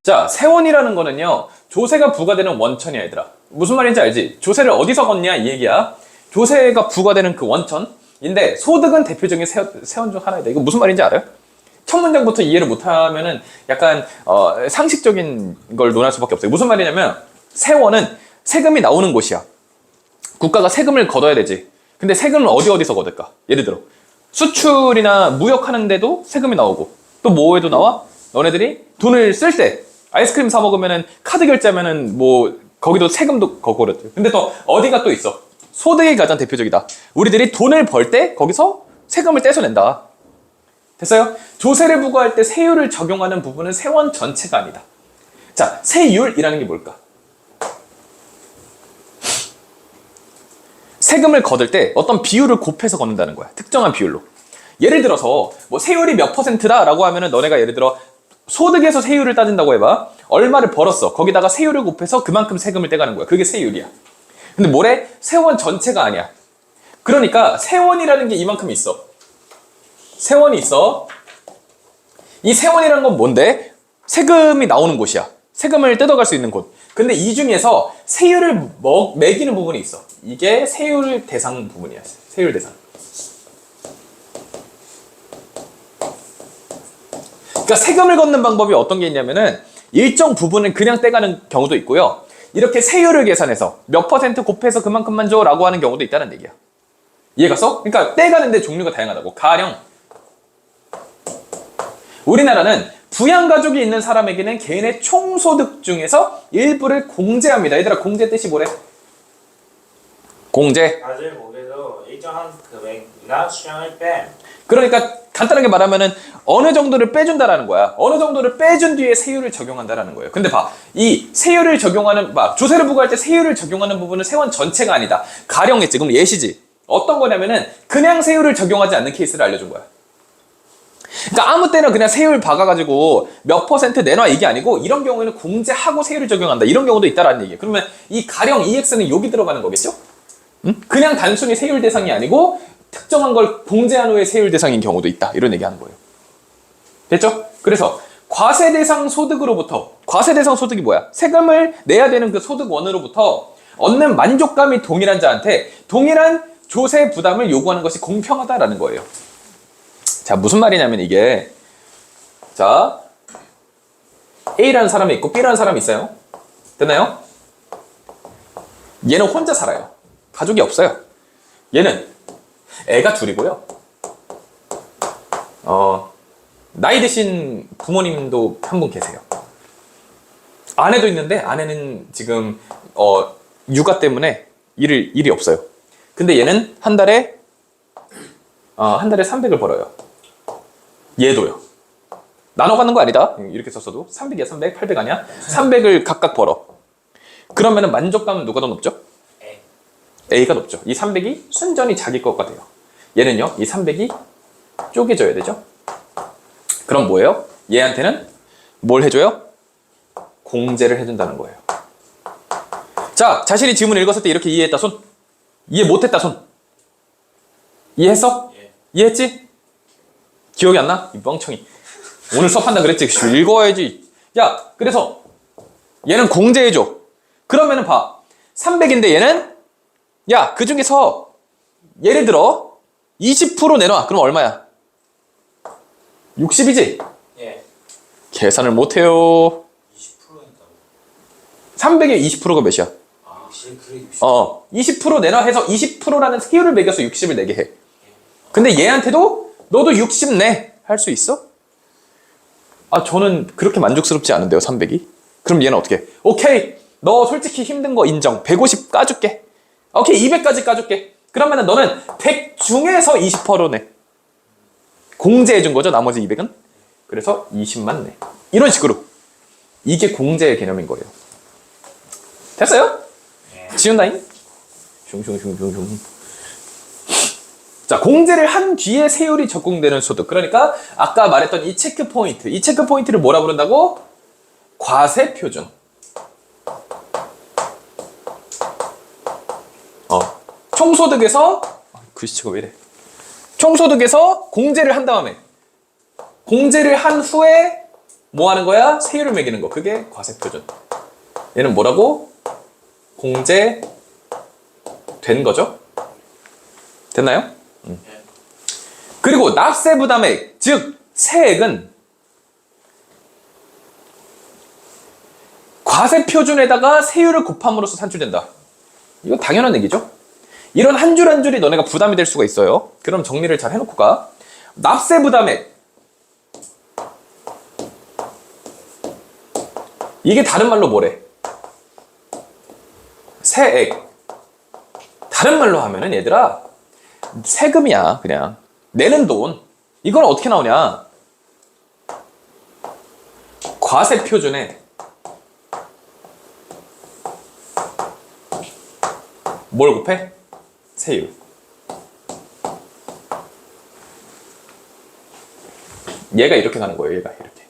자, 세원이라는 거는요, 조세가 부과되는 원천이야, 얘들아. 무슨 말인지 알지? 조세를 어디서 걷냐, 이 얘기야. 조세가 부과되는 그 원천인데, 소득은 대표적인 세원 중 하나이다. 이거 무슨 말인지 알아요? 첫 문장부터 이해를 못하면은 약간, 상식적인 걸 논할 수밖에 없어요. 무슨 말이냐면, 세원은 세금이 나오는 곳이야. 국가가 세금을 걷어야 되지. 근데 세금을 어디서 걷을까? 예를 들어, 수출이나 무역하는데도 세금이 나오고, 또 뭐에도 나와? 너네들이 돈을 쓸 때, 아이스크림 사 먹으면은 카드 결제하면은 뭐 거기도 세금도 걷고 그랬죠. 근데 또 어디가 또 있어? 소득이 가장 대표적이다. 우리들이 돈을 벌 때 거기서 세금을 떼서 낸다. 됐어요? 조세를 부과할 때 세율을 적용하는 부분은 세원 전체가 아니다. 자, 세율이라는 게 뭘까? 세금을 걷을 때 어떤 비율을 곱해서 걷는다는 거야. 특정한 비율로. 예를 들어서 뭐 세율이 몇 %다 라고 하면은 너네가 예를 들어 소득에서 세율을 따진다고 해봐. 얼마를 벌었어. 거기다가 세율을 곱해서 그만큼 세금을 떼가는 거야. 그게 세율이야. 근데 뭐래? 세원 전체가 아니야. 그러니까 세원이라는 게 이만큼 있어. 세원이 있어. 이 세원이라는 건 뭔데? 세금이 나오는 곳이야. 세금을 뜯어갈 수 있는 곳. 근데 이 중에서 세율을 매기는 부분이 있어. 이게 세율 대상 부분이야. 세율 대상. 그러니까 세금을 걷는 방법이 어떤 게 있냐면은 일정 부분을 그냥 떼가는 경우도 있고요. 이렇게 세율을 계산해서 몇 % 곱해서 그만큼만 줘 라고 하는 경우도 있다는 얘기야. 이해갔어? 그러니까 떼가는데 종류가 다양하다고. 가령 우리나라는 부양가족이 있는 사람에게는 개인의 총소득 중에서 일부를 공제합니다. 얘들아, 공제 뜻이 뭐래? 공제. 아들 목에도 일정한 금액이나 수량을 뺀. 그러니까 간단하게 말하면은 어느 정도를 빼준다라는 거야. 어느 정도를 빼준 뒤에 세율을 적용한다라는 거예요. 근데 봐, 이 세율을 적용하는, 조세를 부과할 때 세율을 적용하는 부분은 세원 전체가 아니다. 가령했지. 그럼 예시지. 어떤 거냐면은 그냥 세율을 적용하지 않는 케이스를 알려준 거야. 그러니까 아무 때나 그냥 세율 박아가지고 몇 % 내놔 이게 아니고 이런 경우에는 공제하고 세율을 적용한다. 이런 경우도 있다라는 얘기예요. 그러면 이 가령 EX는 여기 들어가는 거겠죠? 응? 그냥 단순히 세율 대상이 아니고 특정한 걸 공제한 후에 세율 대상인 경우도 있다. 이런 얘기하는 거예요. 됐죠? 그래서 과세 대상 소득으로부터, 과세 대상 소득이 뭐야? 세금을 내야 되는 그 소득원으로부터 얻는 만족감이 동일한 자한테 동일한 조세 부담을 요구하는 것이 공평하다라는 거예요. 자, 무슨 말이냐면 이게, 자, A라는 사람이 있고 B라는 사람이 있어요. 됐나요? 얘는 혼자 살아요. 가족이 없어요. 얘는 애가 둘이고요. 나이 드신 부모님도 한 분 계세요. 아내도 있는데 아내는 지금 육아 때문에 일이 없어요. 근데 얘는 한 달에 300을 벌어요. 얘도요. 나눠 갖는 거 아니다. 이렇게 썼어도 300이야. 300, 800 아니야? 300을 각각 벌어. 그러면은 만족감은 누가 더 높죠? A가 높죠. 이 300이 순전히 자기 것가 돼요. 얘는요, 이 300이 쪼개져야 되죠. 그럼 뭐예요? 얘한테는 뭘 해줘요? 공제를 해준다는 거예요. 자, 자신이 지문을 읽었을 때 이렇게 이해했다 손. 이해 못했다 손. 이해했어? 예. 이해했지? 기억이 안 나? 이 멍청이. 오늘 수업한다 그랬지. 읽어야지. 야, 그래서 얘는 공제해줘. 그러면은 봐. 300인데 얘는, 야, 그 중에서 예를 들어 20% 내놔. 그럼 얼마야? 60이지? 예. 계산을 못해요. 20%니까. 300에 20%가 몇이야? 아, 확실히 그래. 20% 내놔 해서 20%라는 세율을 매겨서 60을 내게 해. 근데 얘한테도 너도 60 내. 할 수 있어? 저는 그렇게 만족스럽지 않은데요, 300이. 그럼 얘는 어떻게 해? 오케이. 너 솔직히 힘든 거 인정. 150 까줄게. 오케이, 200까지 까줄게. 그러면은 너는 100 중에서 20% 내. 공제해준 거죠, 나머지 200은? 그래서 20만 내. 이런 식으로. 이게 공제의 개념인 거예요. 됐어요? 네. 지운다잉? 슝슝슝슝슝. 자, 공제를 한 뒤에 세율이 적용되는 소득. 그러니까 아까 말했던 이 체크 포인트. 이 체크 포인트를 뭐라 부른다고? 과세 표준. 총소득에서 글씨체가 왜 이래? 총소득에서 공제를 한 다음에 공제를 한 후에 뭐 하는 거야? 세율을 매기는 거. 그게 과세표준. 얘는 뭐라고? 공제된 거죠? 됐나요? 그리고 납세 부담액, 즉 세액은 과세표준에다가 세율을 곱함으로써 산출된다. 이거 당연한 얘기죠? 이런 한 줄 한 줄이 너네가 부담이 될 수가 있어요. 그럼 정리를 잘 해놓고 가. 납세 부담액. 이게 다른 말로 뭐래? 세액. 다른 말로 하면은 얘들아, 세금이야, 그냥. 내는 돈. 이건 어떻게 나오냐? 과세표준에 뭘 곱해? 세율. 얘가 이렇게 가는 거예요. 얘가 이렇게.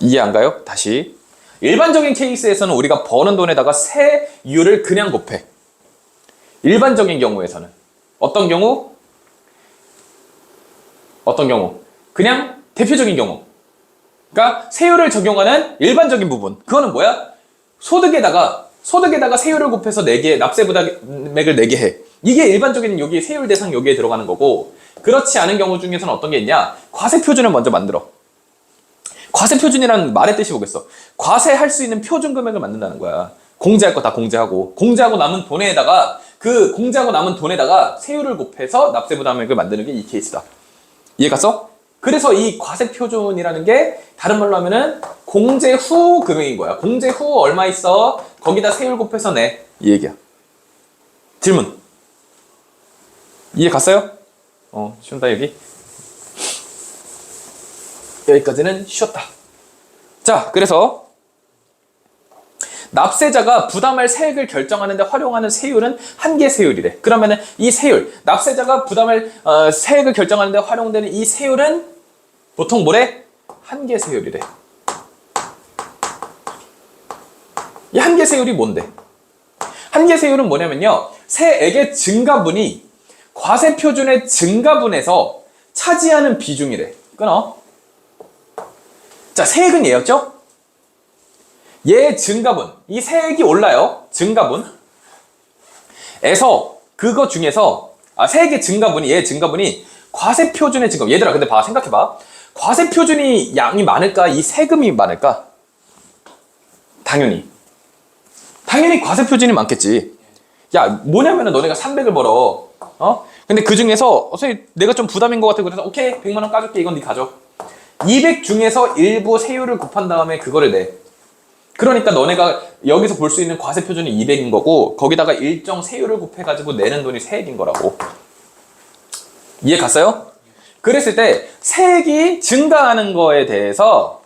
이해 안 가요? 다시. 일반적인 케이스에서는 우리가 버는 돈에다가 세율을 그냥 곱해. 일반적인 경우에서는. 어떤 경우? 어떤 경우? 그냥 대표적인 경우. 그러니까 세율을 적용하는 일반적인 부분. 그거는 뭐야? 소득에다가 세율을 곱해서 내게 납세 부담액을 내게 해. 이게 일반적인 여기 세율 대상 여기에 들어가는 거고, 그렇지 않은 경우 중에서는 어떤 게 있냐? 과세 표준을 먼저 만들어. 과세 표준이라는 말의 뜻이 뭐겠어? 과세할 수 있는 표준 금액을 만든다는 거야. 공제할 거 다 공제하고 남은 돈에다가 그 공제하고 남은 돈에다가 세율을 곱해서 납세 부담액을 만드는 게 이 케이스다. 이해 갔어? 그래서 이 과세 표준이라는 게 다른 말로 하면은 공제 후 금액인 거야. 공제 후 얼마 있어? 거기다 세율 곱해서 내. 이 얘기야. 질문. 이해 갔어요? 쉬운다 여기. 여기까지는 쉬었다. 자, 그래서 납세자가 부담할 세액을 결정하는 데 활용하는 세율은 한계 세율이래. 그러면은 이 세율, 납세자가 부담할 세액을 결정하는 데 활용되는 이 세율은 보통 뭐래? 한계 세율이래. 이 한계 세율이 뭔데? 한계 세율은 뭐냐면요. 세액의 증가분이 과세 표준의 증가분에서 차지하는 비중이래. 끊어. 자, 세액은 얘였죠? 얘 증가분, 이 세액이 올라요. 증가분에서 그거 중에서 세액의 증가분이 얘 증가분이 과세 표준의 증가. 얘들아, 근데 봐, 생각해봐. 과세 표준이 양이 많을까? 이 세금이 많을까? 당연히 과세 표준이 많겠지. 야, 뭐냐면은 너네가 300을 벌어. 근데 그 중에서 선생님 내가 좀 부담인 것 같아. 그래서 오케이 100만 원 까줄게. 이건 네 가져. 200 중에서 일부 세율을 곱한 다음에 그거를 내. 그러니까 너네가 여기서 볼 수 있는 과세 표준이 200인 거고 거기다가 일정 세율을 곱해가지고 내는 돈이 세액인 거라고. 이해 갔어요? 그랬을 때 세액이 증가하는 거에 대해서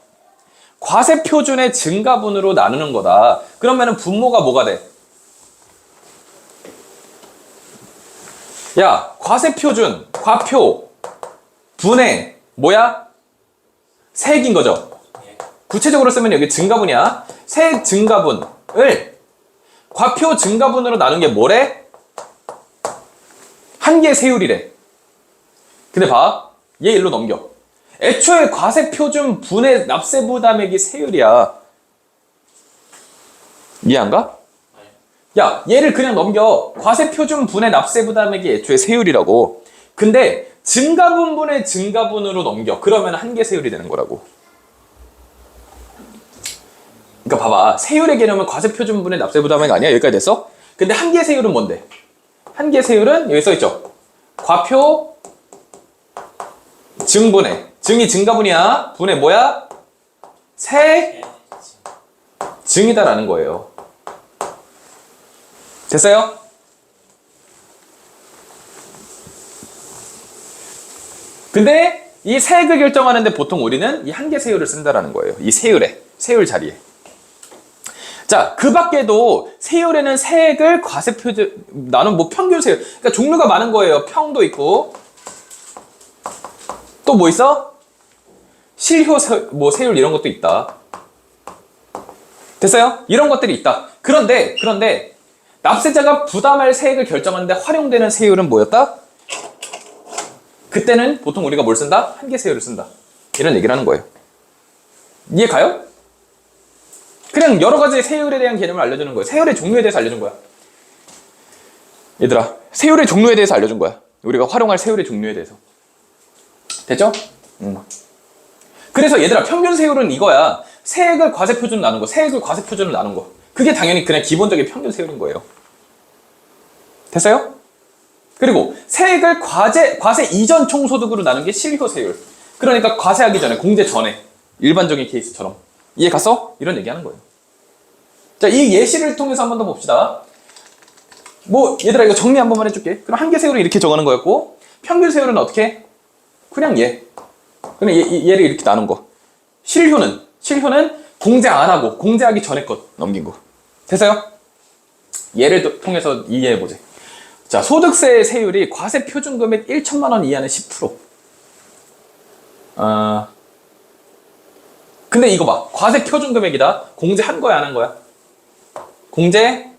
과세 표준의 증가분으로 나누는 거다. 그러면은 분모가 뭐가 돼? 야, 과세 표준, 과표, 분의 뭐야? 세액인 거죠. 구체적으로 쓰면 여기 증가분이야. 세액 증가분을 과표 증가분으로 나눈 게 뭐래? 한계 세율이래. 근데 봐, 얘 일로 넘겨. 애초에 과세 표준 분의 납세 부담액이 세율이야. 이해 안 가? 야, 얘를 그냥 넘겨. 과세 표준 분의 납세 부담액이 애초에 세율이라고. 근데 증가분 분의 증가분으로 넘겨. 그러면 한계 세율이 되는 거라고. 그러니까 봐봐. 세율의 개념은 과세 표준 분의 납세 부담액 아니야? 여기까지 됐어? 근데 한계 세율은 뭔데? 한계 세율은 여기 써있죠. 과표 증분의. 증이 증가분이야. 분의 뭐야? 세 증이다라는 거예요. 됐어요? 근데 이 세액을 결정하는데 보통 우리는 이 한계 세율을 쓴다라는 거예요. 이 세율 자리에. 자, 그 밖에도 세율에는 세액을 과세 표준, 나는 뭐 평균 세율, 그러니까 종류가 많은 거예요. 평도 있고, 또 뭐 있어? 실효 세율 이런 것도 있다. 됐어요? 이런 것들이 있다. 그런데 납세자가 부담할 세액을 결정하는데 활용되는 세율은 뭐였다? 그때는 보통 우리가 뭘 쓴다? 한계 세율을 쓴다. 이런 얘기를 하는 거예요. 이해 가요? 그냥 여러 가지 세율에 대한 개념을 알려주는 거예요. 세율의 종류에 대해서 알려준 거야. 얘들아, 세율의 종류에 대해서 알려준 거야. 우리가 활용할 세율의 종류에 대해서. 됐죠? 그래서 얘들아, 평균 세율은 이거야. 세액을 과세 표준으로 나눈 거, 세액을 과세 표준으로 나눈 거. 그게 당연히 그냥 기본적인 평균 세율인 거예요. 됐어요? 그리고 세액을 과세 이전 총소득으로 나눈 게 실효 세율. 그러니까 과세하기 전에, 공제 전에. 일반적인 케이스처럼. 이해 갔어? 이런 얘기 하는 거예요. 자, 이 예시를 통해서 한 번 더 봅시다. 뭐, 얘들아, 이거 정리 한 번만 해줄게. 그럼 한계 세율은 이렇게 정하는 거였고, 평균 세율은 어떻게? 그냥 그냥 얘를 이렇게 나눈 거. 실효는 공제 안 하고, 공제하기 전에 것 넘긴 거. 됐어요? 예를 통해서 이해해보자. 자, 소득세 세율이 과세 표준금액 1천만 원 이하는 10%. 근데 이거 봐. 과세 표준금액이다. 공제한 거야, 안 한 거야? 공제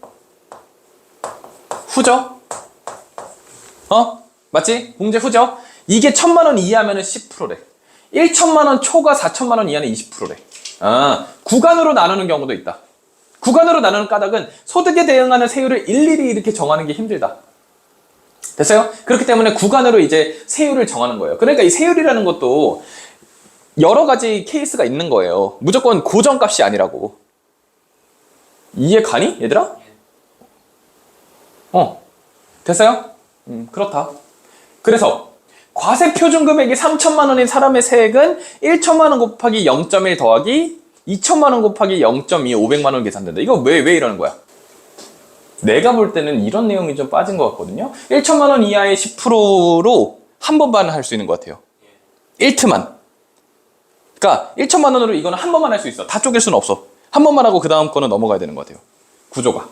후죠? 맞지? 공제 후죠? 이게 1,000만 원 이하면은 10%래. 1천만 원 초과 4천만 원 이하는 20%래. 구간으로 나누는 경우도 있다. 구간으로 나누는 까닭은 소득에 대응하는 세율을 일일이 이렇게 정하는 게 힘들다. 됐어요? 그렇기 때문에 구간으로 이제 세율을 정하는 거예요. 그러니까 이 세율이라는 것도 여러 가지 케이스가 있는 거예요. 무조건 고정값이 아니라고. 이해 가니? 얘들아? 됐어요? 그렇다. 그래서 과세 표준 금액이 3천만 원인 사람의 세액은 1천만 원 곱하기 0.1 더하기 2천만 원 곱하기 0.2, 500만 원 계산된다. 이거 왜 이러는 거야? 내가 볼 때는 이런 내용이 좀 빠진 것 같거든요. 1천만 원 이하의 10%로 한 번만 할 수 있는 것 같아요. 1트만. 그러니까 1천만 원으로 이거는 한 번만 할 수 있어. 다 쪼갤 수는 없어. 한 번만 하고 그 다음 거는 넘어가야 되는 것 같아요. 구조가.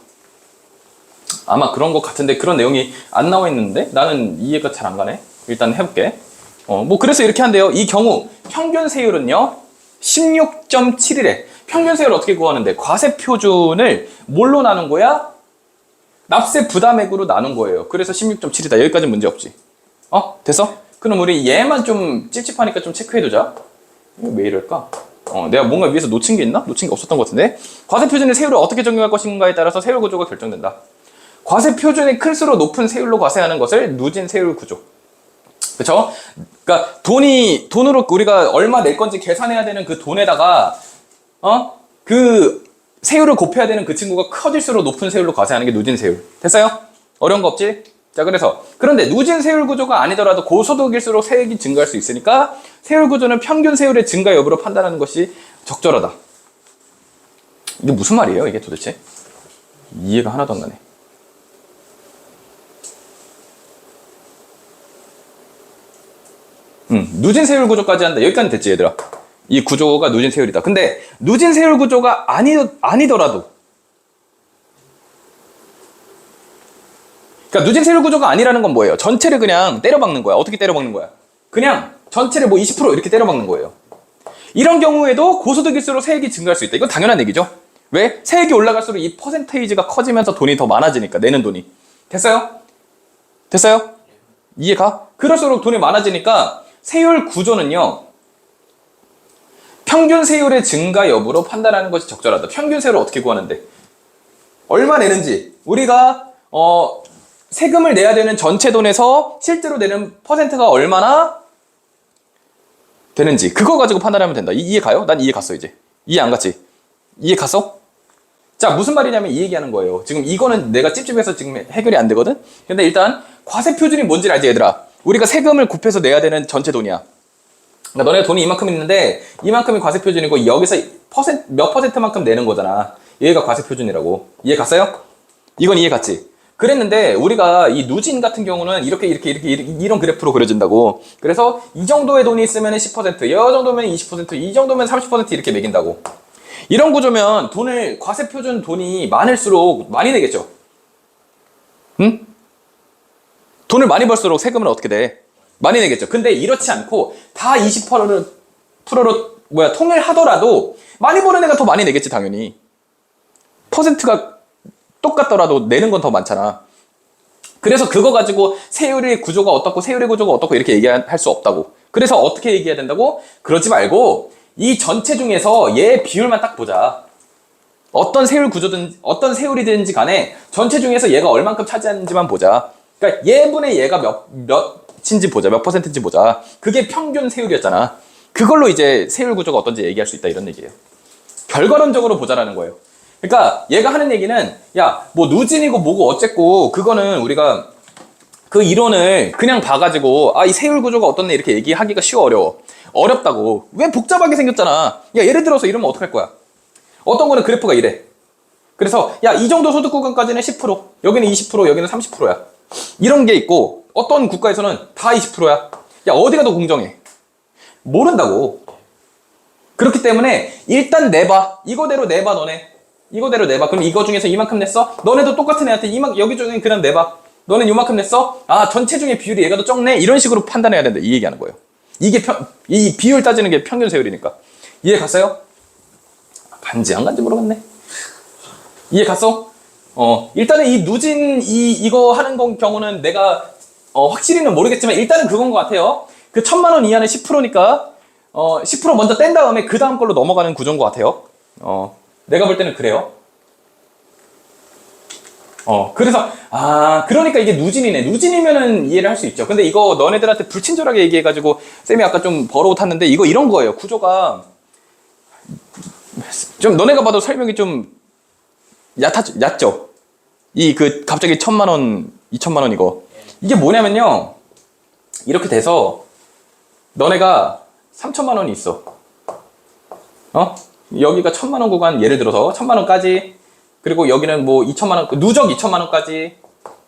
아마 그런 것 같은데 그런 내용이 안 나와 있는데 나는 이해가 잘 안 가네. 일단 해볼게. 뭐 그래서 이렇게 한대요. 이 경우 평균 세율은요 16.7이래. 평균 세율을 어떻게 구하는데? 과세 표준을 뭘로 나눈 거야? 납세 부담액으로 나눈 거예요. 그래서 16.7이다. 여기까지는 문제 없지. 됐어? 그럼 우리 얘만 좀 찝찝하니까 좀 체크해두자. 이거 왜 이럴까? 내가 뭔가 위에서 놓친 게 있나? 놓친 게 없었던 것 같은데. 과세 표준의 세율을 어떻게 적용할 것인가에 따라서 세율 구조가 결정된다. 과세 표준이 클수록 높은 세율로 과세하는 것을 누진 세율 구조. 그쵸? 그러니까 돈으로 우리가 얼마 낼 건지 계산해야 되는 그 돈에다가 그 세율을 곱해야 되는 그 친구가 커질수록 높은 세율로 과세하는 게 누진 세율. 됐어요? 어려운 거 없지? 자, 그런데 누진 세율 구조가 아니더라도 고소득일수록 세액이 증가할 수 있으니까 세율 구조는 평균 세율의 증가 여부로 판단하는 것이 적절하다. 이게 무슨 말이에요, 이게 도대체? 이해가 하나도 안 가네. 누진 세율 구조까지 한다. 여기까지 됐지, 얘들아. 이 구조가 누진 세율이다. 근데 누진 세율 구조가 아니더라도, 그러니까 누진 세율 구조가 아니라는 건 뭐예요? 전체를 그냥 때려박는 거야. 어떻게 때려박는 거야? 그냥 전체를 뭐 20% 이렇게 때려박는 거예요. 이런 경우에도 고소득일수록 세액이 증가할 수 있다. 이건 당연한 얘기죠. 왜? 세액이 올라갈수록 이 퍼센테이지가 커지면서 돈이 더 많아지니까, 내는 돈이. 됐어요? 이해가? 그럴수록 돈이 많아지니까 세율 구조는요, 평균 세율의 증가 여부로 판단하는 것이 적절하다. 평균 세율을 어떻게 구하는데? 얼마 내는지, 우리가 세금을 내야 되는 전체 돈에서 실제로 내는 퍼센트가 얼마나 되는지, 그거 가지고 판단하면 된다. 이해 가요? 난 이해 갔어. 이제 이해 안 갔지? 이해 갔어? 자, 무슨 말이냐면 이 얘기하는 거예요. 지금 이거는 내가 찝찝해서 지금 해결이 안 되거든? 근데 일단 과세 표준이 뭔지 알지, 얘들아? 우리가 세금을 곱해서 내야 되는 전체 돈이야. 그러니까 너네 돈이 이만큼 있는데 이만큼이 과세 표준이고 여기서 몇 퍼센트만큼 내는 거잖아. 얘가 과세 표준이라고. 이해 갔어요? 이건 이해 갔지? 그랬는데 우리가 이 누진 같은 경우는 이렇게 이런 그래프로 그려진다고. 그래서 이 정도의 돈이 있으면 10%, 이 정도면 20%, 이 정도면 30% 이렇게 매긴다고. 이런 구조면 과세 표준 돈이 많을수록 많이 내겠죠. 응? 돈을 많이 벌수록 세금은 어떻게 돼? 많이 내겠죠. 근데 이렇지 않고 다 20%로 통일하더라도 많이 버는 애가 더 많이 내겠지, 당연히. 퍼센트가 똑같더라도 내는 건 더 많잖아. 그래서 그거 가지고 세율의 구조가 어떻고 이렇게 얘기할 수 없다고. 그래서 어떻게 얘기해야 된다고? 그러지 말고 이 전체 중에서 얘 비율만 딱 보자. 어떤 세율 구조든 어떤 세율이든지 간에 전체 중에서 얘가 얼만큼 차지하는지만 보자. 그러니까 얘분의 얘가 몇인지 보자. 몇 퍼센트인지 보자. 그게 평균 세율이었잖아. 그걸로 이제 세율 구조가 어떤지 얘기할 수 있다 이런 얘기예요. 결과론적으로 보자라는 거예요. 그러니까 얘가 하는 얘기는 야, 뭐 누진이고 뭐고 어쨌고 그거는 우리가 그 이론을 그냥 봐가지고 이 세율 구조가 어떻네 이렇게 얘기하기가 어려워. 어렵다고. 왜 복잡하게 생겼잖아. 야, 예를 들어서 이러면 어떡할 거야? 어떤 거는 그래프가 이래. 그래서 야, 이 정도 소득 구간까지는 10%, 여기는 20%, 여기는 30%야. 이런 게 있고 어떤 국가에서는 다 20%야. 야, 어디가 더 공정해? 모른다고. 그렇기 때문에 일단 내봐. 이거대로 내봐 너네. 이거대로 내봐. 그럼 이거 중에서 이만큼 냈어? 너네도 똑같은 애한테 여기 중에 그냥 내봐. 너는 이만큼 냈어? 전체 중에 비율이 얘가 더 적네? 이런 식으로 판단해야 된다. 이 얘기하는 거예요. 이 비율 따지는 게 평균 세율이니까. 이해 갔어요? 간지 안 간지 모르겠네. 이해 갔어? 일단은 이 누진 이거 하는 경우는 내가 확실히는 모르겠지만 일단은 그건 것 같아요. 그 1,000만 원 이하는 10%니까 10% 먼저 뗀 다음에 그 다음 걸로 넘어가는 구조인 것 같아요. 내가 볼 때는 그래요. 그래서 그러니까 이게 누진이네. 누진이면은 이해를 할 수 있죠. 근데 이거 너네들한테 불친절하게 얘기해가지고 쌤이 아까 좀 버러워 탔는데 이거 이런 거예요. 구조가 좀 너네가 봐도 설명이 좀 얕죠. 갑자기 1,000만 원, 2,000만 원 이게 뭐냐면요. 이렇게 돼서 너네가 3,000만 원이 있어. 여기가 1,000만 원 구간 예를 들어서 1,000만 원까지. 그리고 여기는 뭐 2,000만 원, 누적 2,000만 원까지,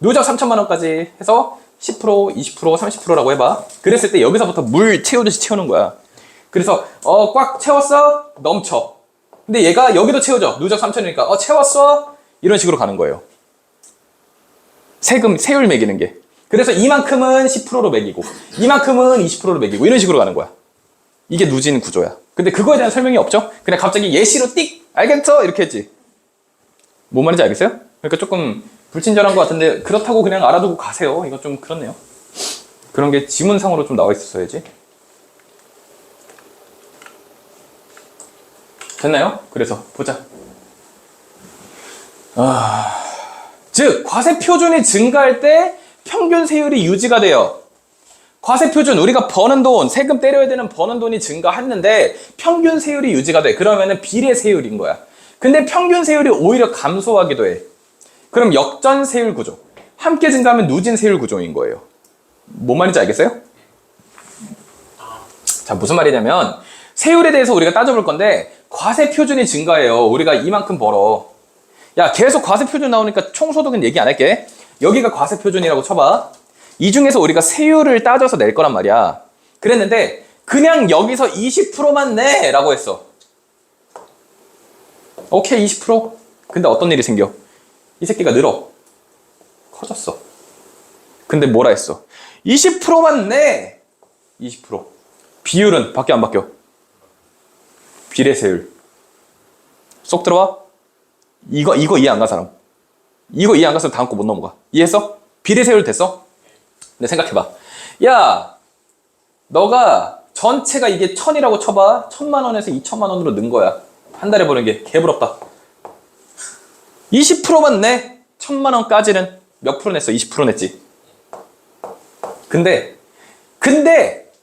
누적 3,000만 원까지 해서 10%, 20%, 30%라고 해봐. 그랬을 때 여기서부터 물 채우듯이 채우는 거야. 그래서 꽉 채웠어? 넘쳐. 근데 얘가 여기도 채워져. 누적 3,000이니까 채웠어? 이런 식으로 가는 거예요. 세율 매기는 게. 그래서 이만큼은 10%로 매기고 이만큼은 20%로 매기고 이런 식으로 가는 거야. 이게 누진 구조야. 근데 그거에 대한 설명이 없죠? 그냥 갑자기 예시로 띡! 알겠어? 이렇게 했지. 뭔 말인지 알겠어요? 그러니까 조금 불친절한 것 같은데 그렇다고 그냥 알아두고 가세요. 이거 좀 그렇네요. 그런 게 지문상으로 좀 나와 있었어야지. 됐나요? 그래서 보자. 즉 과세 표준이 증가할 때 평균 세율이 유지가 돼요. 과세 표준, 우리가 버는 돈, 세금 때려야 되는 버는 돈이 증가했는데 평균 세율이 유지가 돼. 그러면은 비례 세율인 거야. 근데 평균 세율이 오히려 감소하기도 해. 그럼 역전 세율 구조. 함께 증가하면 누진 세율 구조인 거예요. 뭔 말인지 알겠어요? 자, 무슨 말이냐면 세율에 대해서 우리가 따져볼 건데 과세 표준이 증가해요. 우리가 이만큼 벌어. 야, 계속 과세 표준 나오니까 총소득은 얘기 안 할게. 여기가 과세 표준이라고 쳐봐. 이 중에서 우리가 세율을 따져서 낼 거란 말이야. 그랬는데 그냥 여기서 20%만 내! 라고 했어. 오케이, 20%. 근데 어떤 일이 생겨? 이 새끼가 늘어. 커졌어. 근데 뭐라 했어? 20%만 내! 20%. 비율은 바뀌어 안 바뀌어? 비례세율. 쏙 들어와? 이거 이해 안 간 사람. 이거 이해 안 갔으면 다음 거 못 넘어가. 이해했어? 비례세율 됐어? 근데 생각해봐. 야, 너가 전체가 이게 1,000이라고 쳐봐. 1,000만 원에서 2,000만 원으로 는 거야. 한 달에 버는 게 개부럽다. 20%만 내. 1,000만 원까지는 몇 프로 냈어? 20% 냈지. 근데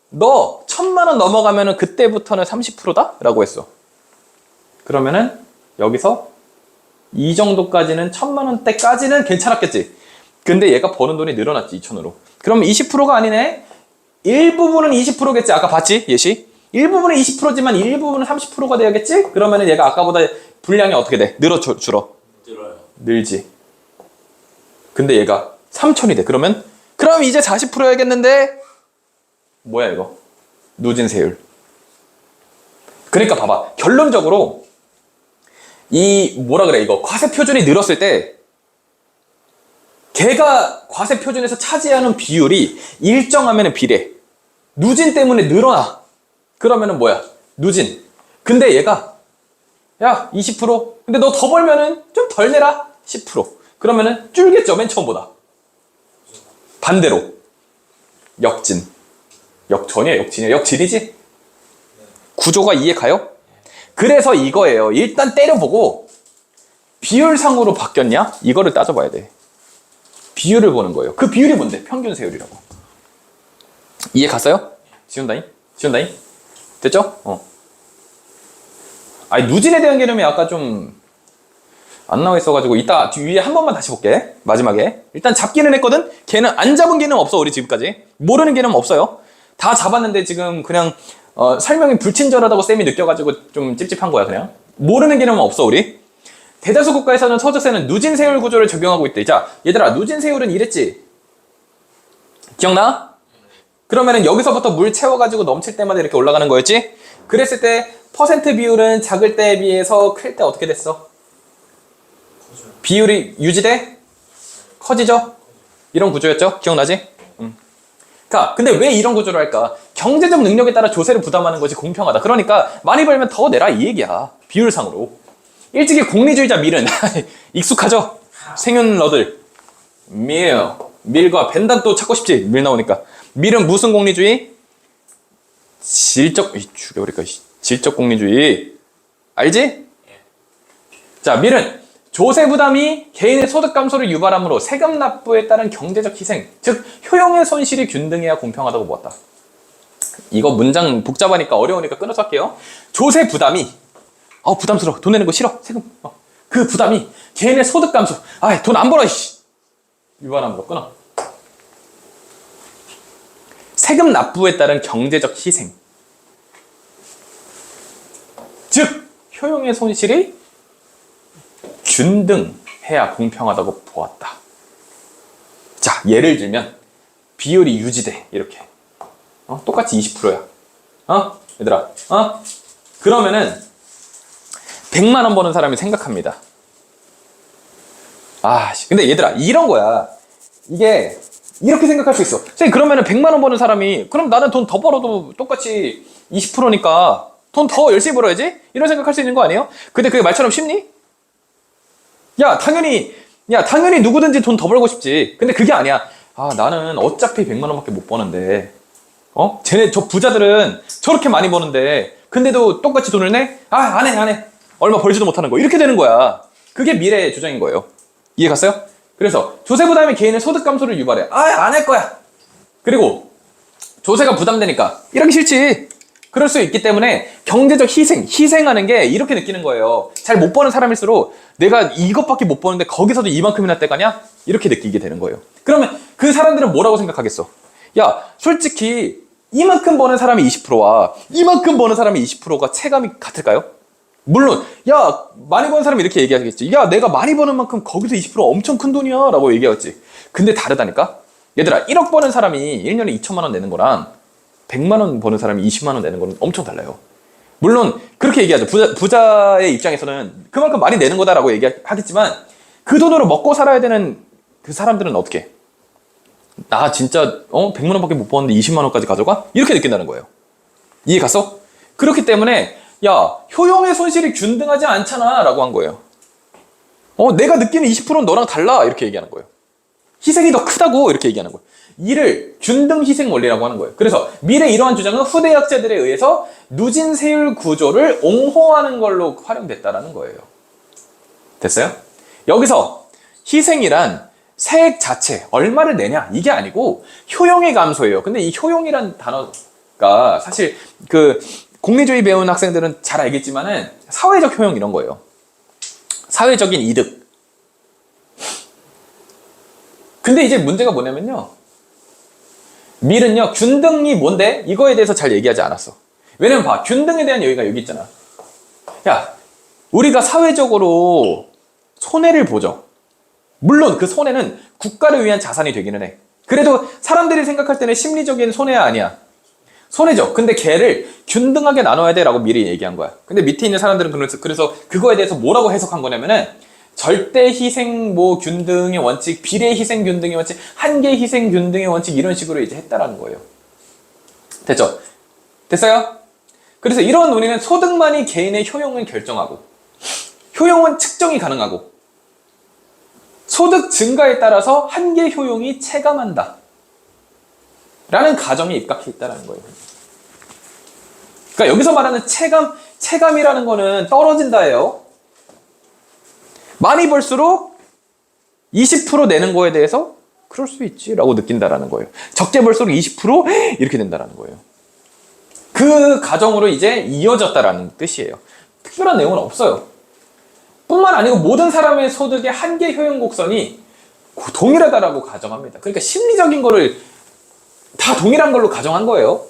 너 1,000만 원 넘어가면은 그때부터는 30%다? 라고 했어. 그러면은 여기서 이 정도까지는 1,000만 원대까지는 괜찮았겠지. 근데 얘가 버는 돈이 늘어났지, 2,000으로. 그럼 20%가 아니네? 일부분은 20%겠지. 아까 봤지? 예시? 일부분은 20%지만 일부분은 30%가 돼야겠지? 그러면은 얘가 아까보다 분량이 어떻게 돼? 줄어? 늘어요. 늘지. 근데 얘가 3,000이 돼. 그럼 이제 40% 해야겠는데? 뭐야 이거? 누진 세율. 그러니까 봐봐. 결론적으로 이거 과세 표준이 늘었을 때 걔가 과세 표준에서 차지하는 비율이 일정하면은 비례. 누진 때문에 늘어나. 그러면은 뭐야? 누진. 근데 얘가 야 20%. 근데 너 더 벌면은 좀 덜 내라. 10%. 그러면은 줄겠죠, 맨 처음보다. 반대로 역진. 역전이야, 역진이야. 역질이지? 구조가 이해 가요? 그래서 이거예요. 일단 때려보고 비율상으로 바뀌었냐? 이거를 따져봐야 돼. 비율을 보는 거예요. 그 비율이 뭔데? 평균 세율이라고. 이해 갔어요? 지운다잉? 지운다잉? 됐죠? 아니, 누진에 대한 개념이 아까 좀 안 나와 있어가지고 이따 위에 한 번만 다시 볼게. 마지막에. 일단 잡기는 했거든? 걔는 안 잡은 개념 없어, 우리 지금까지. 모르는 개념 없어요. 다 잡았는데 지금 그냥 설명이 불친절하다고 쌤이 느껴가지고 좀 찝찝한 거야, 그냥. 모르는 개념은 없어, 우리. 대다수 국가에서는 서적세는 누진 세율 구조를 적용하고 있대. 자, 얘들아, 누진 세율은 이랬지? 기억나? 그러면은 여기서부터 물 채워가지고 넘칠 때마다 이렇게 올라가는 거였지? 그랬을 때 퍼센트 비율은 작을 때에 비해서 클 때 어떻게 됐어? 비율이 유지돼? 커지죠? 이런 구조였죠? 기억나지? 그러니까 근데 왜 이런 구조를 할까? 경제적 능력에 따라 조세를 부담하는 것이 공평하다. 그러니까 많이 벌면 더 내라 이 얘기야. 비율상으로. 일찍이 공리주의자 밀은 익숙하죠? 생윤러들 밀과 벤단 또 찾고 싶지? 밀 나오니까. 밀은 무슨 공리주의? 죽여버릴까? 질적 공리주의. 알지? 자, 밀은 조세 부담이 개인의 소득 감소를 유발하므로 세금 납부에 따른 경제적 희생, 즉 효용의 손실이 균등해야 공평하다고 보았다. 이거 문장 복잡하니까 어려우니까 끊어서 할게요. 조세 부담이 부담스러워. 돈 내는 거 싫어. 세금. 그 부담이 개인의 소득 감소. 돈 안 벌어. 이씨. 유발하므로 끊어. 세금 납부에 따른 경제적 희생. 즉 효용의 손실이 균등해야 공평하다고 보았다. 자, 예를 들면 비율이 유지돼. 이렇게. 똑같이 20%야. 얘들아. 그러면은 100만 원 버는 사람이 생각합니다. 근데 얘들아, 이런 거야. 이게 이렇게 생각할 수 있어. 선생님, 그러면은 100만 원 버는 사람이 그럼 나는 돈 더 벌어도 똑같이 20%니까 돈 더 열심히 벌어야지? 이런 생각할 수 있는 거 아니에요? 근데 그게 말처럼 쉽니? 당연히 누구든지 돈 더 벌고 싶지. 근데 그게 아니야. 나는 어차피 100만 원밖에 못 버는데. 저 부자들은 저렇게 많이 버는데. 근데도 똑같이 돈을 내? 안 해. 얼마 벌지도 못하는 거. 이렇게 되는 거야. 그게 미래의 주장인 거예요. 이해 갔어요? 그래서 조세 부담이 개인의 소득 감소를 유발해. 안 할 거야. 그리고 조세가 부담되니까 이러기 싫지. 그럴 수 있기 때문에 경제적 희생하는 게 이렇게 느끼는 거예요. 잘 못 버는 사람일수록 내가 이것밖에 못 버는데 거기서도 이만큼이나 떼가냐? 이렇게 느끼게 되는 거예요. 그러면 그 사람들은 뭐라고 생각하겠어? 솔직히 이만큼 버는 사람이 20%와 이만큼 버는 사람이 20%가 체감이 같을까요? 물론 많이 버는 사람이 이렇게 얘기하겠지. 내가 많이 버는 만큼 거기서 20% 엄청 큰 돈이야 라고 얘기하겠지. 근데 다르다니까? 얘들아, 1억 버는 사람이 1년에 2천만 원 내는 거랑 100만 원 버는 사람이 20만 원 내는 거는 엄청 달라요. 물론 그렇게 얘기하죠. 부자의 입장에서는 그만큼 많이 내는 거다라고 얘기하겠지만 그 돈으로 먹고 살아야 되는 그 사람들은 어떻게? 나 진짜 100만 원밖에 못 버는데 20만 원까지 가져가? 이렇게 느낀다는 거예요. 이해 갔어? 그렇기 때문에 효용의 손실이 균등하지 않잖아 라고 한 거예요. 내가 느끼는 20%는 너랑 달라 이렇게 얘기하는 거예요. 희생이 더 크다고 이렇게 얘기하는 거예요. 이를 균등 희생 원리라고 하는 거예요. 그래서 밀의 이러한 주장은 후대 학자들에 의해서 누진 세율 구조를 옹호하는 걸로 활용됐다라는 거예요. 됐어요? 여기서 희생이란 세액 자체 얼마를 내냐 이게 아니고 효용의 감소예요. 근데 이 효용이란 단어가 사실 그 공리주의 배운 학생들은 잘 알겠지만은 사회적 효용 이런 거예요. 사회적인 이득. 근데 이제 문제가 뭐냐면요. 밀은요, 균등이 뭔데? 이거에 대해서 잘 얘기하지 않았어. 왜냐면 봐, 균등에 대한 여기가 여기 있잖아. 우리가 사회적으로 손해를 보죠. 물론 그 손해는 국가를 위한 자산이 되기는 해. 그래도 사람들이 생각할 때는 심리적인 손해야 아니야. 손해죠. 근데 걔를 균등하게 나눠야 돼 라고 미리 얘기한 거야. 근데 밑에 있는 사람들은 그래서 그거에 대해서 뭐라고 해석한 거냐면은 절대 희생 균등의 원칙, 비례 희생 균등의 원칙, 한계 희생 균등의 원칙 이런 식으로 이제 했다라는 거예요. 됐죠? 됐어요? 그래서 이런 논의는 소득만이 개인의 효용을 결정하고 효용은 측정이 가능하고 소득 증가에 따라서 한계 효용이 체감한다 라는 가정에 입각해 있다는 거예요. 그러니까 여기서 말하는 체감이라는 거는 떨어진다예요. 많이 벌수록 20% 내는 거에 대해서 그럴 수 있지라고 느낀다라는 거예요. 적게 벌수록 20% 이렇게 된다라는 거예요. 그 가정으로 이제 이어졌다라는 뜻이에요. 특별한 내용은 없어요. 뿐만 아니고 모든 사람의 소득의 한계 효용 곡선이 동일하다라고 가정합니다. 그러니까 심리적인 거를 다 동일한 걸로 가정한 거예요.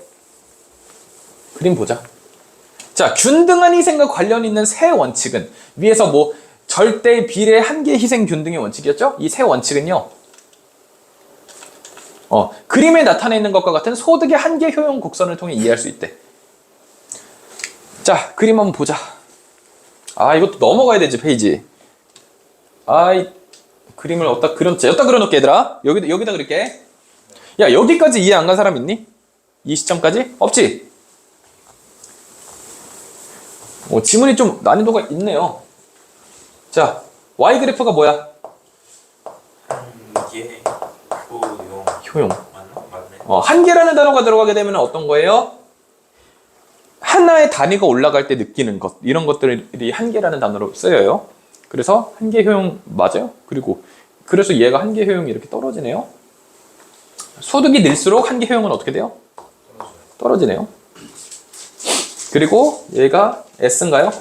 그림 보자. 자, 균등한 희생과 관련 있는 세 원칙은 위에서 뭐 절대, 비례, 한계, 희생, 균등의 원칙이었죠? 이 세 원칙은요. 그림에 나타내 있는 것과 같은 소득의 한계 효용 곡선을 통해 이해할 수 있대. 자, 그림 한번 보자. 아, 이것도 넘어가야 되지, 페이지. 아이, 그림을 여기다 그려놓게, 얘들아. 여기다 그릴게. 야, 여기까지 이해 안 간 사람 있니? 이 시점까지? 없지? 지문이 좀 난이도가 있네요. 자, Y 그래프가 뭐야? 한계 효용. 효용. 맞네. 한계라는 단어가 들어가게 되면 어떤 거예요? 하나의 단위가 올라갈 때 느끼는 것, 이런 것들이 한계라는 단어로 쓰여요. 그래서 한계 효용 맞아요. 그래서 얘가 한계 효용이 이렇게 떨어지네요. 소득이 늘수록 한계 효용은 어떻게 돼요? 떨어지네요. 그리고 얘가 S인가요?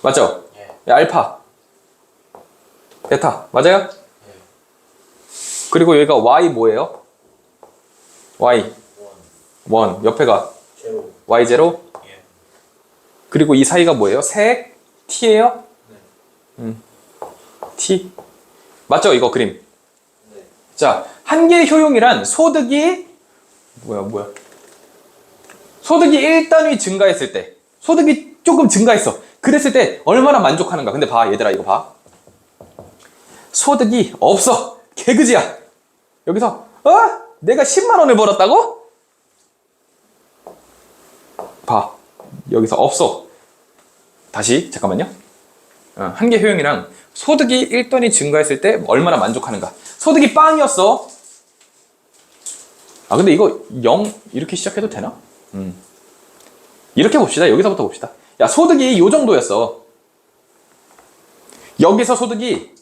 맞죠? 예. 알파, 베타, 맞아요? 예. 그리고 얘가 Y 뭐예요? Y, 원. 1, 옆에가 제로. Y0, 예. 그리고 이 사이가 뭐예요? 색, T예요? 네. T. 맞죠? 이거 그림. 네. 자, 한계 효용이란 소득이 소득이 1단위 증가했을 때, 소득이 조금 증가했어. 그랬을 때 얼마나 만족하는가. 근데 봐, 얘들아, 이거 봐. 소득이 없어. 개그지야. 여기서 내가 10만 원을 벌었다고? 봐. 여기서 없어. 다시 잠깐만요. 한계 효용이랑 소득이 1단위 증가했을 때 얼마나 만족하는가. 소득이 빵이었어. 근데 이거 0 이렇게 시작해도 되나? 이렇게 봅시다. 여기서부터 봅시다. 야, 소득이 요 정도였어. 여기서 소득이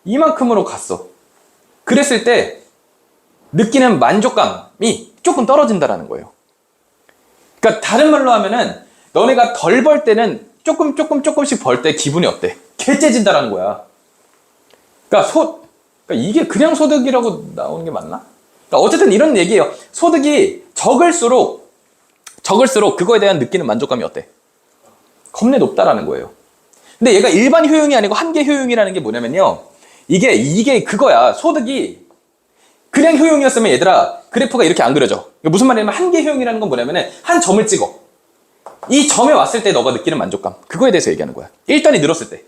이만큼으로 갔어. 그랬을 때 느끼는 만족감이 조금 떨어진다라는 거예요. 그러니까 다른 말로 하면은 너네가 덜 벌 때는 조금씩 벌 때 기분이 어때? 개째진다라는 거야. 그러니까 이게 그냥 소득이라고 나오는 게 맞나? 그러니까 어쨌든 이런 얘기예요. 소득이 적을수록 그거에 대한 느끼는 만족감이 어때? 겁내 높다라는 거예요. 근데 얘가 일반 효용이 아니고 한계 효용이라는 게 뭐냐면요. 이게 그거야. 소득이 그냥 효용이었으면 얘들아 그래프가 이렇게 안 그려져. 무슨 말이냐면 한계 효용이라는 건 뭐냐면은 한 점을 찍어. 이 점에 왔을 때 너가 느끼는 만족감. 그거에 대해서 얘기하는 거야. 1단이 늘었을 때.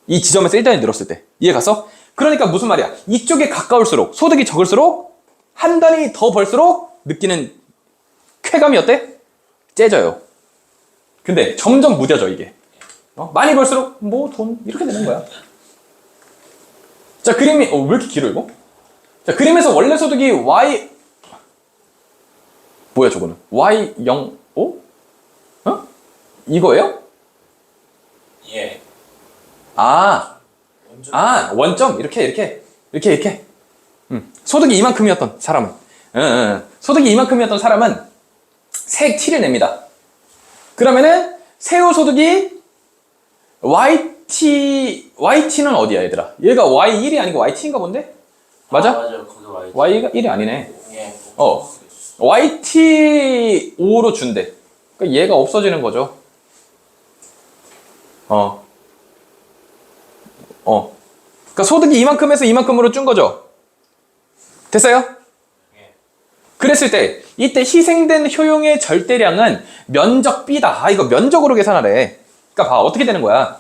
이 지점에서 1단이 늘었을 때. 이해 갔어? 그러니까 무슨 말이야. 이쪽에 가까울수록 소득이 적을수록 한 단위 더 벌수록 느끼는 쾌감이 어때? 째져요. 근데 점점 무뎌져 이게. 많이 벌수록 뭐 돈 이렇게 되는 거야. 자, 그림이 왜 이렇게 길어 이거? 자, 그림에서 원래 소득이 Y 뭐야 저거는? Y0 5? 이거예요? 예. 원점 이렇게. 소득이 이만큼이었던 사람은 소득이 이만큼이었던 사람은 색 T를 냅니다. 그러면은 세후 소득이 YT는 어디야 얘들아? 얘가 Y1이 아니고 YT인가 본데? 맞아? 맞아요. 거기 와 있죠. Y가 1이 아니네. 예. YT5로 준대. 그러니까 얘가 없어지는 거죠. 그러니까 소득이 이만큼에서 이만큼으로 준 거죠. 됐어요? 예. 그랬을 때 이때 희생된 효용의 절대량은 면적 B다. 이거 면적으로 계산하래. 그러니까 봐, 어떻게 되는 거야?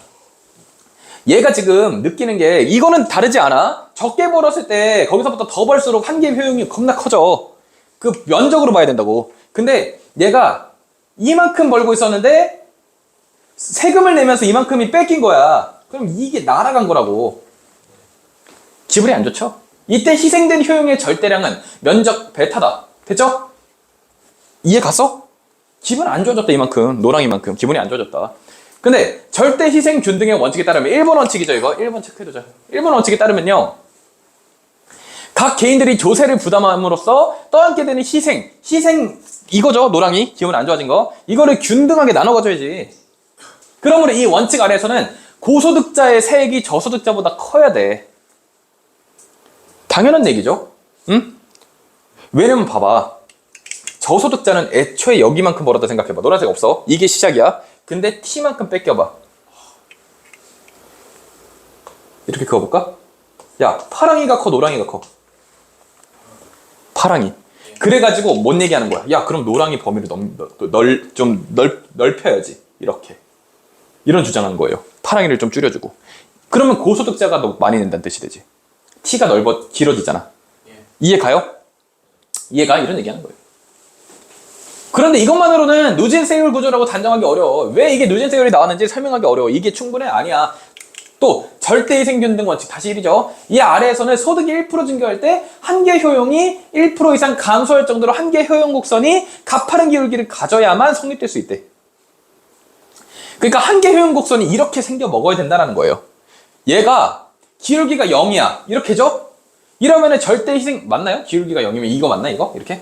얘가 지금 느끼는 게 이거는 다르지 않아? 적게 벌었을 때 거기서부터 더 벌수록 한계 효용이 겁나 커져. 그 면적으로 봐야 된다고. 근데 얘가 이만큼 벌고 있었는데 세금을 내면서 이만큼이 뺏긴 거야. 그럼 이게 날아간 거라고. 기분이 안 좋죠? 이때 희생된 효용의 절대량은 면적 베타다. 됐죠? 이해 갔어? 기분 안 좋아졌다 이만큼. 노랑이만큼 기분이 안 좋아졌다. 근데 절대 희생 균등의 원칙에 따르면 1번 원칙이죠 이거. 1번 체크해두자. 1번 원칙에 따르면요. 각 개인들이 조세를 부담함으로써 떠안게 되는 희생 이거죠. 노랑이 기분 안 좋아진 거. 이거를 균등하게 나눠 가져야지. 그러므로 이 원칙 아래에서는 고소득자의 세액이 저소득자보다 커야 돼. 당연한 얘기죠. 응? 왜냐면 봐봐. 저소득자는 애초에 여기만큼 벌었다 생각해봐. 노란색 없어. 이게 시작이야. 근데 T만큼 뺏겨봐. 이렇게 그어볼까? 야, 파랑이가 커, 노랑이가 커? 파랑이. 그래가지고 뭔 얘기하는 거야? 야, 그럼 노랑이 범위를 좀 넓혀야지. 이렇게. 이런 주장하는 거예요. 파랑이를 좀 줄여주고. 그러면 고소득자가 더 많이 낸다는 뜻이 되지. T가 길어지잖아. 이해 가요? 이해가? 이런 얘기하는 거예요. 그런데 이것만으로는 누진세율 구조라고 단정하기 어려워. 왜 이게 누진세율이 나왔는지 설명하기 어려워. 이게 충분해? 아니야. 또 절대희생균등 원칙 다시 1이죠. 이 아래에서는 소득이 1% 증가할 때 한계 효용이 1% 이상 감소할 정도로 한계 효용 곡선이 가파른 기울기를 가져야만 성립될 수 있대. 그러니까 한계 효용 곡선이 이렇게 생겨 먹어야 된다는 거예요. 얘가 기울기가 0이야. 이렇게죠? 이러면은 절대희생 맞나요? 기울기가 0이면 이거 맞나 이거? 이렇게?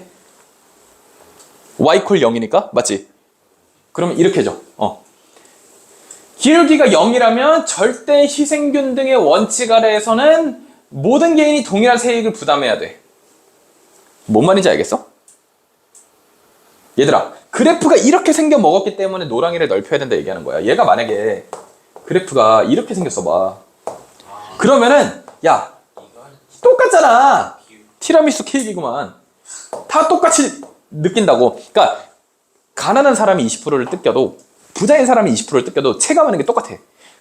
y 콜 0이니까 맞지? 그러면 이렇게죠. 기울기가 0이라면 절대 희생균등의 원칙 아래에서는 모든 개인이 동일한 세액을 부담해야 돼. 뭔 말인지 알겠어? 얘들아, 그래프가 이렇게 생겨 먹었기 때문에 노랑이를 넓혀야 된다 얘기하는 거야. 얘가 만약에 그래프가 이렇게 생겼어 봐. 그러면은 야, 똑같잖아. 티라미수 케이크구만. 다 똑같이 느낀다고. 그러니까 가난한 사람이 20%를 뜯겨도 부자인 사람이 20%를 뜯겨도 체감하는 게 똑같아.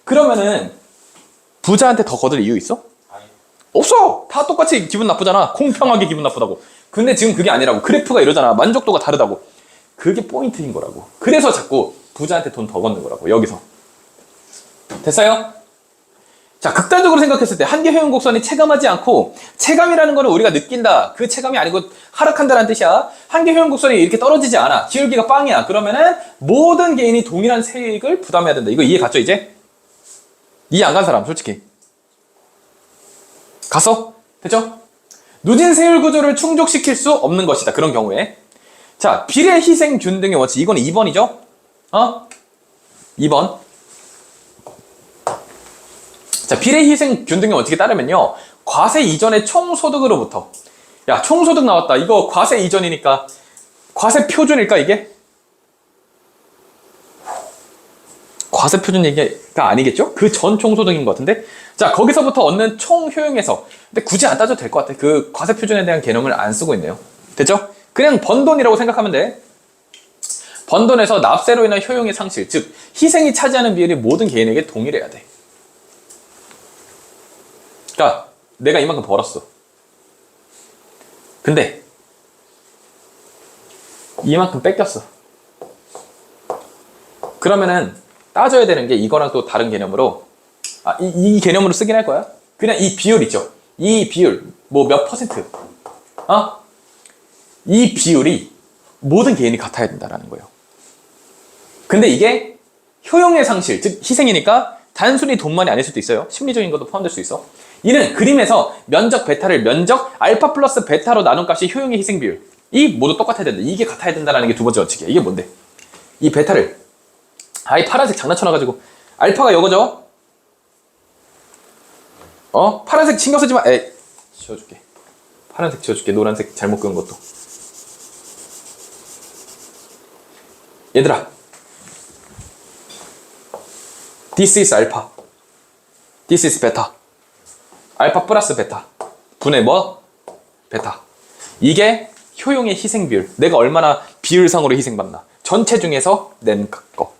그러면은 부자한테 더 거둘 이유 있어? 없어. 다 똑같이 기분 나쁘잖아. 공평하게 기분 나쁘다고. 근데 지금 그게 아니라고. 그래프가 이러잖아. 만족도가 다르다고. 그게 포인트인 거라고. 그래서 자꾸 부자한테 돈 더 걷는 거라고. 여기서. 됐어요? 자, 극단적으로 생각했을 때 한계 효용 곡선이 체감하지 않고, 체감이라는 거는 우리가 느낀다. 그 체감이 아니고 하락한다는 뜻이야. 한계 효용 곡선이 이렇게 떨어지지 않아. 기울기가 빵이야. 그러면은 모든 개인이 동일한 세액을 부담해야 된다. 이거 이해 갔죠 이제? 이해 안 간 사람 솔직히. 갔어? 됐죠? 누진세율 구조를 충족시킬 수 없는 것이다. 그런 경우에. 자, 비례희생균등의 원칙. 이거는 2번이죠? 2번. 자, 비례희생균등의 원칙에 따르면요. 과세 이전의 총소득으로부터. 야, 총소득 나왔다. 이거 과세 이전이니까 과세 표준일까 이게? 과세 표준 얘기가 아니겠죠? 그 전 총소득인 것 같은데? 자, 거기서부터 얻는 총효용에서. 근데 굳이 안 따져도 될 것 같아. 그 과세 표준에 대한 개념을 안 쓰고 있네요. 됐죠? 그냥 번돈이라고 생각하면 돼. 번돈에서 납세로 인한 효용의 상실, 즉 희생이 차지하는 비율이 모든 개인에게 동일해야 돼. 그러니까 내가 이만큼 벌었어. 근데 이만큼 뺏겼어. 그러면은 따져야 되는 게 이거랑 또 다른 개념으로, 이 개념으로 쓰긴 할 거야. 그냥 이 비율 있죠. 이 비율 뭐 몇 퍼센트, 이 비율이 모든 개인이 같아야 된다라는 거예요. 근데 이게 효용의 상실, 즉 희생이니까 단순히 돈만이 아닐 수도 있어요. 심리적인 것도 포함될 수 있어. 이는 그림에서 면적 베타를 면적 알파 플러스 베타로 나눈 값이 효용의 희생 비율. 이 모두 똑같아야 된다. 이게 같아야 된다는 게 두 번째 원칙이야. 이게 뭔데? 이 베타를, 이 파란색 장난쳐놔가지고 알파가 이거죠? 파란색 신경 쓰지 마. 지워줄게. 파란색 지워줄게. 노란색 잘못 그은 것도. 얘들아, this is alpha, this is beta. 알파 플러스 베타 분의 뭐? 베타. 이게 효용의 희생 비율. 내가 얼마나 비율상으로 희생받나. 전체 중에서 낸 거.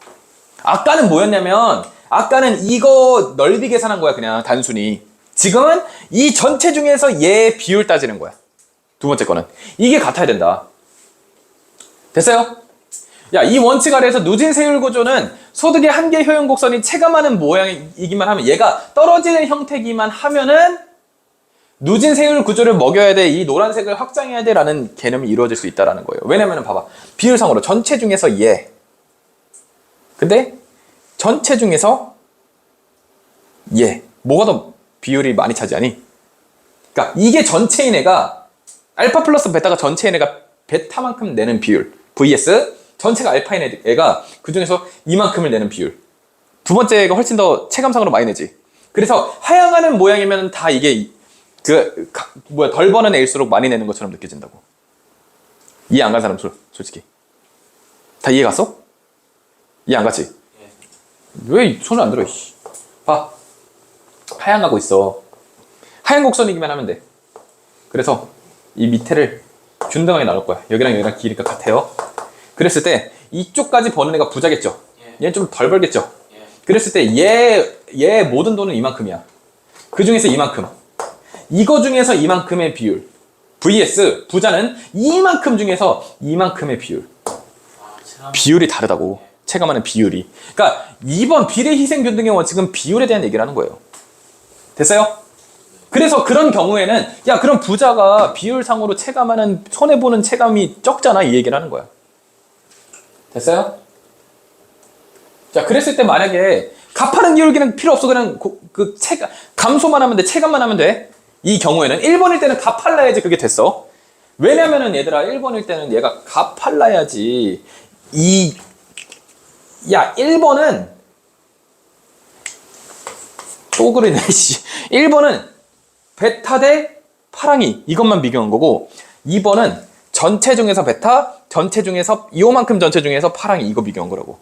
아까는 뭐였냐면, 아까는 이거 넓이 계산한 거야 그냥 단순히. 지금은 이 전체 중에서 얘 비율 따지는 거야. 두 번째 거는 이게 같아야 된다. 됐어요? 야, 이 원칙 아래에서 누진세율 구조는 소득의 한계 효용 곡선이 체감하는 모양이기만 하면, 얘가 떨어지는 형태기만 하면은 누진 세율 구조를 먹여야 돼, 이 노란색을 확장해야 돼라는 개념이 이루어질 수 있다라는 거예요. 왜냐면 봐봐, 비율상으로 전체 중에서 얘, 근데 전체 중에서 얘, 뭐가 더 비율이 많이 차지하니? 그러니까 이게 전체인 애가 알파 플러스 베타가 전체인 애가 베타만큼 내는 비율 vs 전체가 알파인 애가 그 중에서 이만큼을 내는 비율. 두 번째가 훨씬 더 체감상으로 많이 내지. 그래서 하향하는 모양이면 다 이게 덜 버는 애일수록 많이 내는 것처럼 느껴진다고. 이해 안 간 사람 솔직히 다 이해 갔어? 이해 안 갔지? 왜 손을 안 들어? 봐, 하향하고 있어. 하얀 곡선이기만 하면 돼. 그래서 이 밑에를 균등하게 나눌 거야. 여기랑 여기랑 길이가 같아요. 그랬을 때 이쪽까지 버는 애가 부자겠죠. 얘는 좀 덜 벌겠죠. 그랬을 때 얘 모든 돈은 이만큼이야. 그 중에서 이만큼, 이거 중에서 이만큼의 비율 vs 부자는 이만큼 중에서 이만큼의 비율. 비율이 다르다고. 체감하는 비율이. 그러니까 2번 비례희생균등의 원칙은 비율에 대한 얘기를 하는 거예요. 됐어요? 그래서 그런 경우에는 야, 그럼 부자가 비율상으로 체감하는, 손해보는 체감이 적잖아, 이 얘기를 하는 거야. 됐어요? 자, 그랬을 때 만약에 값하는 기울기는 필요 없어. 그냥 감소만 하면 돼. 체감만 하면 돼. 이 경우에는 1번일 때는 값할라야지 그게 됐어. 왜냐면은 얘들아, 1번일 때는 얘가 값할라야지. 1번은 또 그러네. 1번은 베타 대 파랑이 이것만 비교한 거고, 2번은 전체 중에서 베타, 전체 중에서 요만큼 전체 중에서 파랑이 이거 비교한 거라고.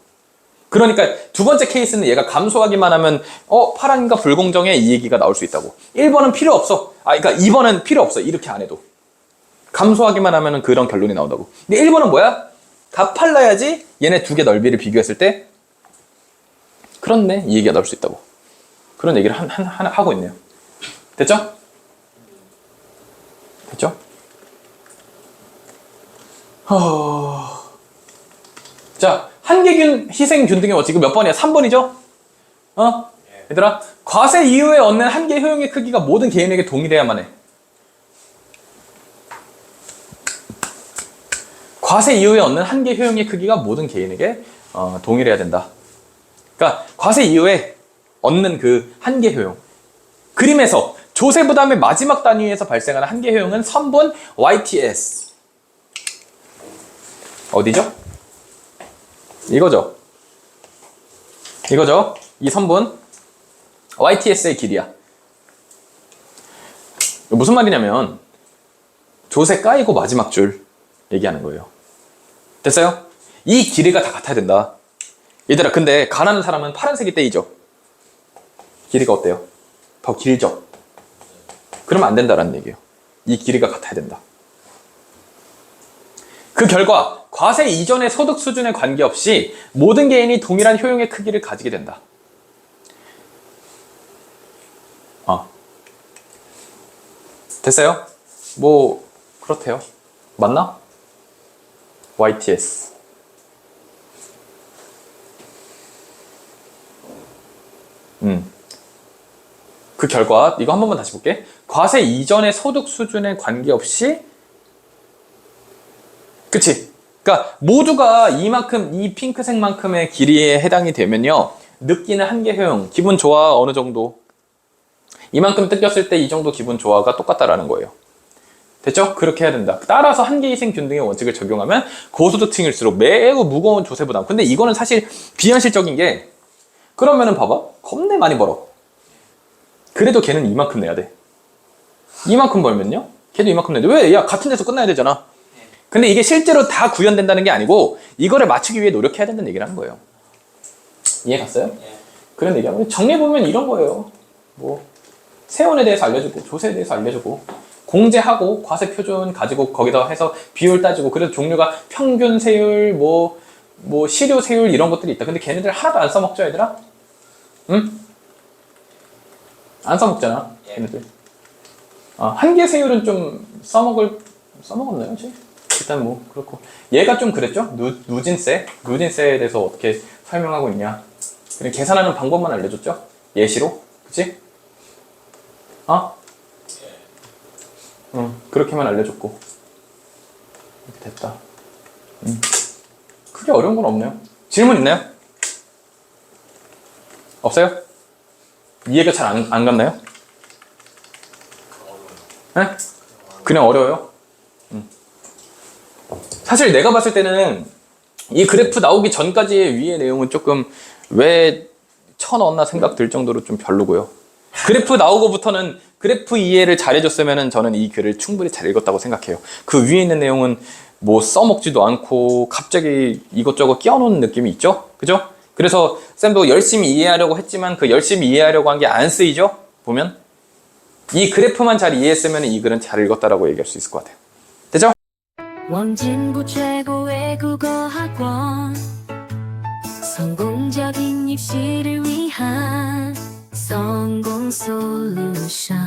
그러니까 두 번째 케이스는 얘가 감소하기만 하면 파랑이가 불공정해, 이 얘기가 나올 수 있다고. 1번은 필요 없어. 그러니까 2번은 필요 없어. 이렇게 안 해도 감소하기만 하면 그런 결론이 나온다고. 근데 1번은 뭐야? 값할라야지 얘네 두 개 넓이를 비교했을 때 그렇네, 이 얘기가 나올 수 있다고. 그런 얘기를 하고 있네요. 됐죠? 됐죠? 자, 한계균 희생균등의 원칙은 몇 번이야? 3번이죠? 얘들아, 과세 이후에 얻는 한계 효용의 크기가 모든 개인에게 동일해야만 해. 과세 이후에 얻는 한계 효용의 크기가 모든 개인에게 동일해야 된다. 그러니까 과세 이후에 얻는 그 한계 효용. 그림에서 조세 부담의 마지막 단위에서 발생하는 한계 효용은 선분 YTS. 어디죠? 이거죠. 이거죠. 이 선분 YTS의 길이야. 무슨 말이냐면 조세 까이고 마지막 줄 얘기하는 거예요. 됐어요? 이 길이가 다 같아야 된다. 얘들아, 근데 가난한 사람은 파란색이 떼이죠. 길이가 어때요? 더 길죠? 그러면 안 된다라는 얘기예요. 이 길이가 같아야 된다. 그 결과 과세 이전의 소득 수준에 관계없이 모든 개인이 동일한 효용의 크기를 가지게 된다. 됐어요? 뭐 그렇대요. 맞나? YTS. 그 결과 이거 한 번만 다시 볼게. 과세 이전의 소득 수준에 관계없이, 그치? 그러니까 모두가 이만큼, 이 핑크색만큼의 길이에 해당이 되면요, 느끼는 한계 효용, 기분 좋아 어느 정도, 이만큼 뜯겼을 때 이 정도 기분 좋아가 똑같다라는 거예요. 됐죠? 그렇게 해야 된다. 따라서 한계희생균등의 원칙을 적용하면 고소득층일수록 매우 무거운 조세 부담. 근데 이거는 사실 비현실적인 게, 그러면은 봐봐, 겁내 많이 벌어. 그래도 걔는 이만큼 내야 돼. 이만큼 벌면요, 걔도 이만큼 내야 돼. 왜? 야, 같은 데서 끝나야 되잖아. 근데 이게 실제로 다 구현된다는 게 아니고 이거를 맞추기 위해 노력해야 된다는 얘기를 하는 거예요. 이해 갔어요? 그런 얘기하면 정리해보면 이런 거예요. 뭐 세원에 대해서 알려주고, 조세에 대해서 알려주고, 공제하고 과세 표준 가지고 거기다 해서 비율 따지고, 그래서 종류가 평균 세율, 뭐 실효 세율 이런 것들이 있다. 근데 걔네들 하나도 안 써먹죠, 얘들아? 응? 안 써먹잖아, 걔네들. 한계 세율은 좀 써먹었나요, 쟤? 일단 뭐 그렇고, 얘가 좀 그랬죠? 누진세에 대해서 어떻게 설명하고 있냐, 그냥 계산하는 방법만 알려줬죠? 예시로. 그치? 그렇게만 알려줬고. 이렇게 됐다. 크게 어려운 건 없네요. 질문 있나요? 없어요? 이해가 잘 안 갔나요? 네? 그냥 어려워요? 사실 내가 봤을 때는 이 그래프 나오기 전까지의 위의 내용은 조금 왜 쳐넣었나 생각 들 정도로 좀 별로고요. 그래프 나오고부터는 그래프 이해를 잘해줬으면 저는 이 글을 충분히 잘 읽었다고 생각해요. 그 위에 있는 내용은 뭐 써먹지도 않고 갑자기 이것저것 끼워놓은 느낌이 있죠? 그죠? 그래서 쌤도 열심히 이해하려고 했지만 그 열심히 이해하려고 한 게 안 쓰이죠? 보면 이 그래프만 잘 이해했으면 이 글은 잘 읽었다라고 얘기할 수 있을 것 같아요. 되죠? 원진구 최고의 국어학원 성공적인 입시를 위한 성공 솔루션